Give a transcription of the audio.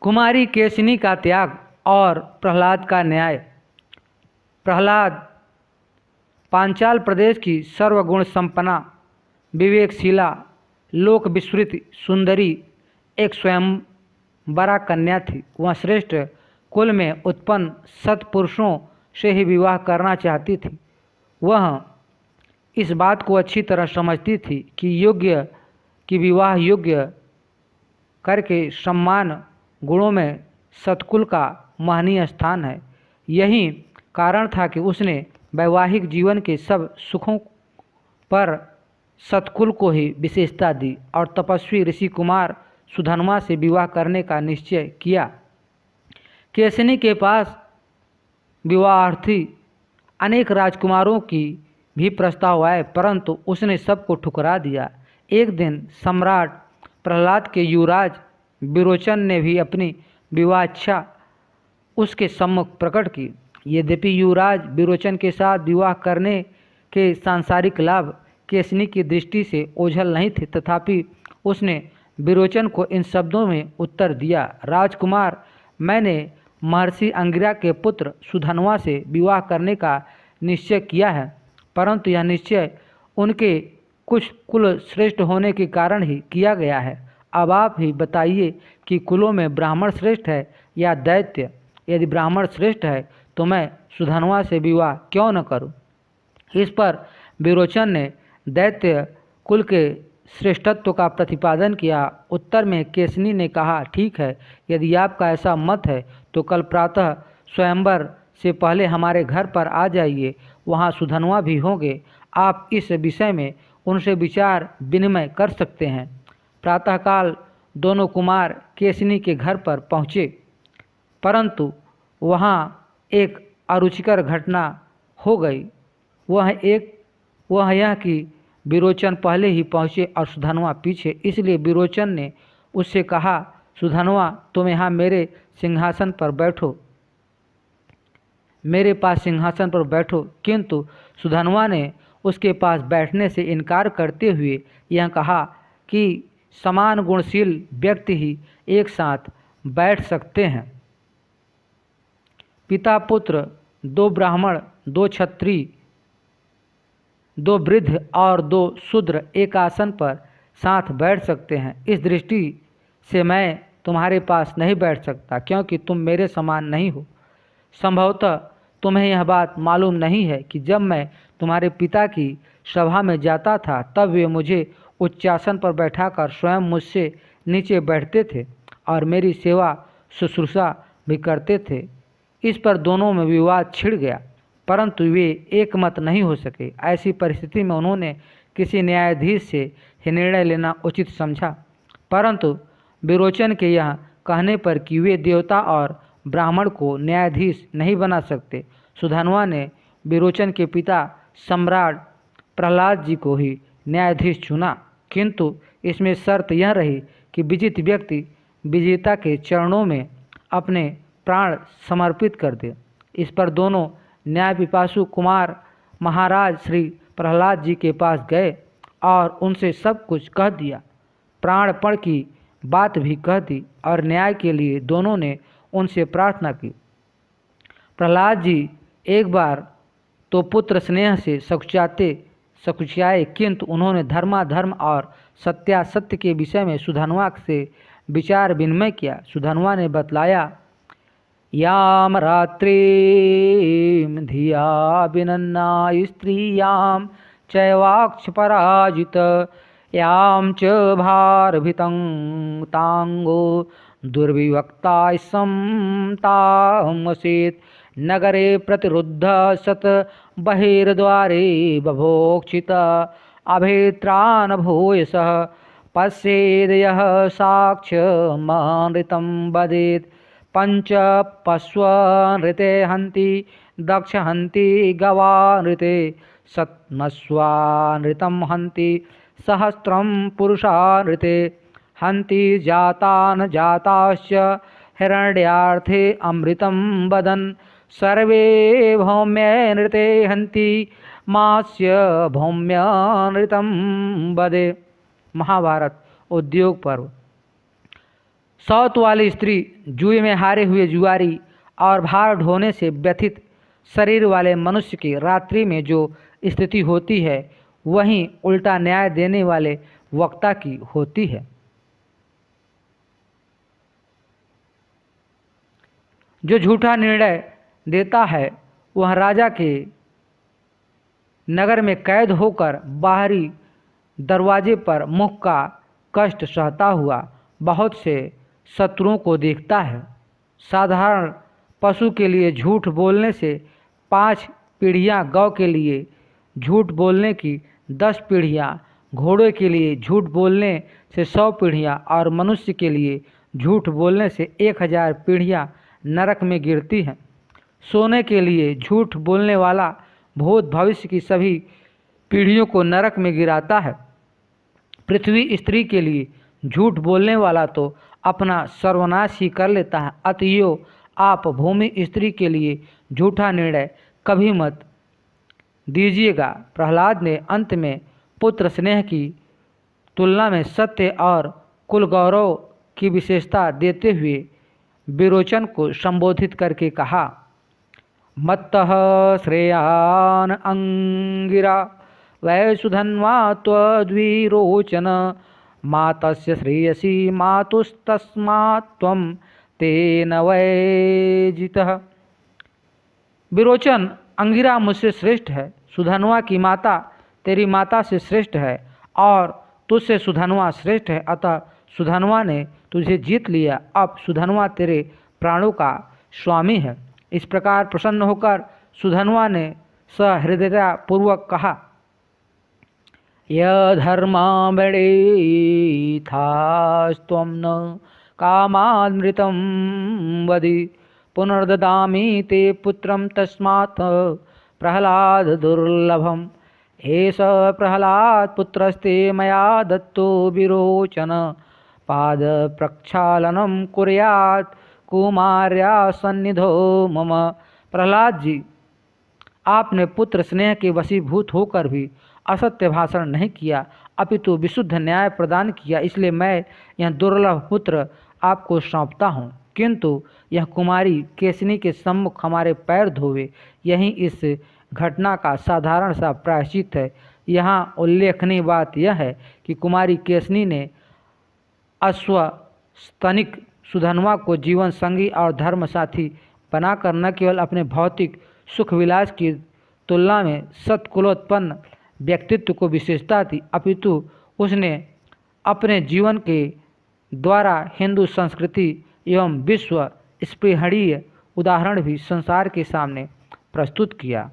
कुमारी केशिनी का त्याग और प्रहलाद का न्याय। प्रहलाद पांचाल प्रदेश की सर्वगुण संपन्ना, विवेकशीला, लोक विस्तृत सुंदरी एक स्वयंवरा कन्या थी। वह श्रेष्ठ कुल में उत्पन्न सत्पुरुषों से ही विवाह करना चाहती थी। वह इस बात को अच्छी तरह समझती थी कि विवाह योग्य करके सम्मान गुणों में सत्कुल का महनीय स्थान है। यही कारण था कि उसने वैवाहिक जीवन के सब सुखों पर सत्कुल को ही विशेषता दी और तपस्वी ऋषि कुमार सुधन्वा से विवाह करने का निश्चय किया। केशिनी के पास विवाहार्थी अनेक राजकुमारों की भी प्रस्ताव आए, परंतु उसने सबको ठुकरा दिया। एक दिन सम्राट प्रहलाद के युवराज विरोचन ने भी अपनी विवाह इच्छा उसके सम्मुख प्रकट की। यद्यपि युवराज विरोचन के साथ विवाह करने के सांसारिक लाभ केशिनी की दृष्टि से ओझल नहीं थे, तथापि उसने विरोचन को इन शब्दों में उत्तर दिया। राजकुमार, मैंने महर्षि अंगिरा के पुत्र सुधन्वा से विवाह करने का निश्चय किया है, परंतु यह निश्चय उनके कुछ कुल श्रेष्ठ होने के कारण ही किया गया है। अब आप ही बताइए कि कुलों में ब्राह्मण श्रेष्ठ है या दैत्य? यदि ब्राह्मण श्रेष्ठ है तो मैं सुधन्वा से विवाह क्यों न करूं? इस पर विरोचन ने दैत्य कुल के श्रेष्ठत्व का प्रतिपादन किया। उत्तर में केशिनी ने कहा, ठीक है, यदि आपका ऐसा मत है तो कल प्रातः स्वयंवर से पहले हमारे घर पर आ जाइए, वहाँ सुधन्वा भी होंगे। आप इस विषय में उनसे विचार विनिमय कर सकते हैं। प्रातःकाल दोनों कुमार केशिनी के घर पर पहुँचे, परंतु वहाँ एक अरुचिकर घटना हो गई। वह यह कि विरोचन पहले ही पहुँचे और सुधन्वा पीछे। इसलिए विरोचन ने उससे कहा, सुधन्वा, तुम यहाँ मेरे सिंहासन पर बैठो, मेरे पास सिंहासन पर बैठो। किंतु सुधन्वा ने उसके पास बैठने से इनकार करते हुए यह कहा कि समान गुणशील व्यक्ति ही एक साथ बैठ सकते हैं। पिता पुत्र, दो ब्राह्मण, दो क्षत्रिय, दो वृद्ध और दो शूद्र एक आसन पर साथ बैठ सकते हैं। इस दृष्टि से मैं तुम्हारे पास नहीं बैठ सकता, क्योंकि तुम मेरे समान नहीं हो। संभवतः तुम्हें यह बात मालूम नहीं है कि जब मैं तुम्हारे पिता की सभा में जाता था तब वे मुझे उच्चासन पर बैठाकर स्वयं मुझसे नीचे बैठते थे और मेरी सेवा शुश्रूषा भी करते थे। इस पर दोनों में विवाद छिड़ गया, परंतु वे एक मत नहीं हो सके। ऐसी परिस्थिति में उन्होंने किसी न्यायाधीश से ही निर्णय लेना उचित समझा, परंतु विरोचन के यह कहने पर कि वे देवता और ब्राह्मण को न्यायाधीश नहीं बना सकते, सुधन्वा ने विरोचन के पिता सम्राट प्रहलाद जी को ही न्यायाधीश चुना। किंतु इसमें शर्त यह रही कि विजित व्यक्ति विजेता के चरणों में अपने प्राण समर्पित कर दे। इस पर दोनों न्याय पिपासु कुमार महाराज श्री प्रहलाद जी के पास गए और उनसे सब कुछ कह दिया, प्राणपण की बात भी कह दी और न्याय के लिए दोनों ने उनसे प्रार्थना की। प्रहलाद जी एक बार तो पुत्र स्नेह से सकुचाए, किंतु उन्होंने धर्माधर्म और सत्यासत्य के विषय में सुधन्वा से विचार विनिमय किया। सुधन्वा ने बतलाया, याम रात्रिम धिया विनन्ना स्त्रियां चैवाक्ष पराजित याम च भारभितं तांगो दुर्विवक्ता समतामसेत् नगरे प्रतिरुद्ध सत बहिर्द्वारे बभोक्षित अभेत्रान भूयसः पश्येदयः साक्ष्यमनृतं वदेत् पंच पश्वनृते हन्ति दक्ष हन्ति गवानृते सत्मस्वानृतं हन्ति सहस्रं पुरुषानृते हन्ति जातान् जाताश्च हिरण्यार्थे अमृतं वदन् सर्वे भौम्यनृते हन्ति मास्य भौम्यनृतं वदे। महाभारत उद्योग पर्व। सौत वाली स्त्री, जुए में हारे हुए जुआरी और भार ढोने से व्यथित शरीर वाले मनुष्य की रात्रि में जो स्थिति होती है वहीं उल्टा न्याय देने वाले वक्ता की होती है। जो झूठा निर्णय देता है वह राजा के नगर में कैद होकर बाहरी दरवाजे पर मुख का कष्ट सहता हुआ बहुत से शत्रुओं को देखता है। साधारण पशु के लिए झूठ बोलने से 5 पीढ़ियाँ, गौ के लिए झूठ बोलने की 10 पीढ़ियाँ, घोड़े के लिए झूठ बोलने से 100 पीढ़ियाँ और मनुष्य के लिए झूठ बोलने से 1000 पीढ़ियाँ नरक में गिरती हैं। सोने के लिए झूठ बोलने वाला भूत भविष्य की सभी पीढ़ियों को नरक में गिराता है। पृथ्वी स्त्री के लिए झूठ बोलने वाला तो अपना सर्वनाश ही कर लेता है। अतएव आप भूमि स्त्री के लिए झूठा निर्णय कभी मत दीजिएगा। प्रहलाद ने अंत में पुत्र स्नेह की तुलना में सत्य और कुल गौरव की विशेषता देते हुए विरोचन को संबोधित करके कहा, मत्तः श्रेयान अंगिरा वैसुधन्वा त्वद्विरोचन मातस्य श्रेयसी मातुस्तस्मात् त्वं तेन वैजितः। विरोचन, अंगिरा मुझसे श्रेष्ठ है, सुधनवा की माता तेरी माता से श्रेष्ठ है और तुझसे सुधनवा श्रेष्ठ है, अतः सुधनवा ने तुझे जीत लिया। अब सुधनवा तेरे प्राणों का स्वामी है। इस प्रकार प्रसन्न होकर सुधनवा ने सहृदयतापूर्वक कहा, यधर्मामृथास्त्वं न कामामृतं वदि पुनर्ददामि ते पुत्रं तस्मात् प्रहलाद दुर्लभम्। एष प्रहलाद पुत्रस्ते मया दत्तो विरोचन पाद प्रक्षालनं कुर्यात् कुमार्या सन्निधो मम। प्रहलाद जी, आपने पुत्र स्नेह के वशीभूत होकर भी असत्य भाषण नहीं किया अपितु विशुद्ध न्याय प्रदान किया, इसलिए मैं यह दुर्लभ पुत्र आपको सौंपता हूँ। किंतु यह कुमारी केसनी के सम्मुख हमारे पैर धोवे, यही इस घटना का साधारण सा प्रायश्चित है। यहाँ उल्लेखनीय बात यह है कि कुमारी केसनी ने अश्वस्तनिक सुधनवा को जीवन संगी और धर्म साथी बनाकर न केवल अपने भौतिक सुख विलास की तुलना में सत्कुलोत्पन्न व्यक्तित्व को विशेषता थी, अपितु उसने अपने जीवन के द्वारा हिंदू संस्कृति एवं विश्व स्पृहणीय उदाहरण भी संसार के सामने प्रस्तुत किया।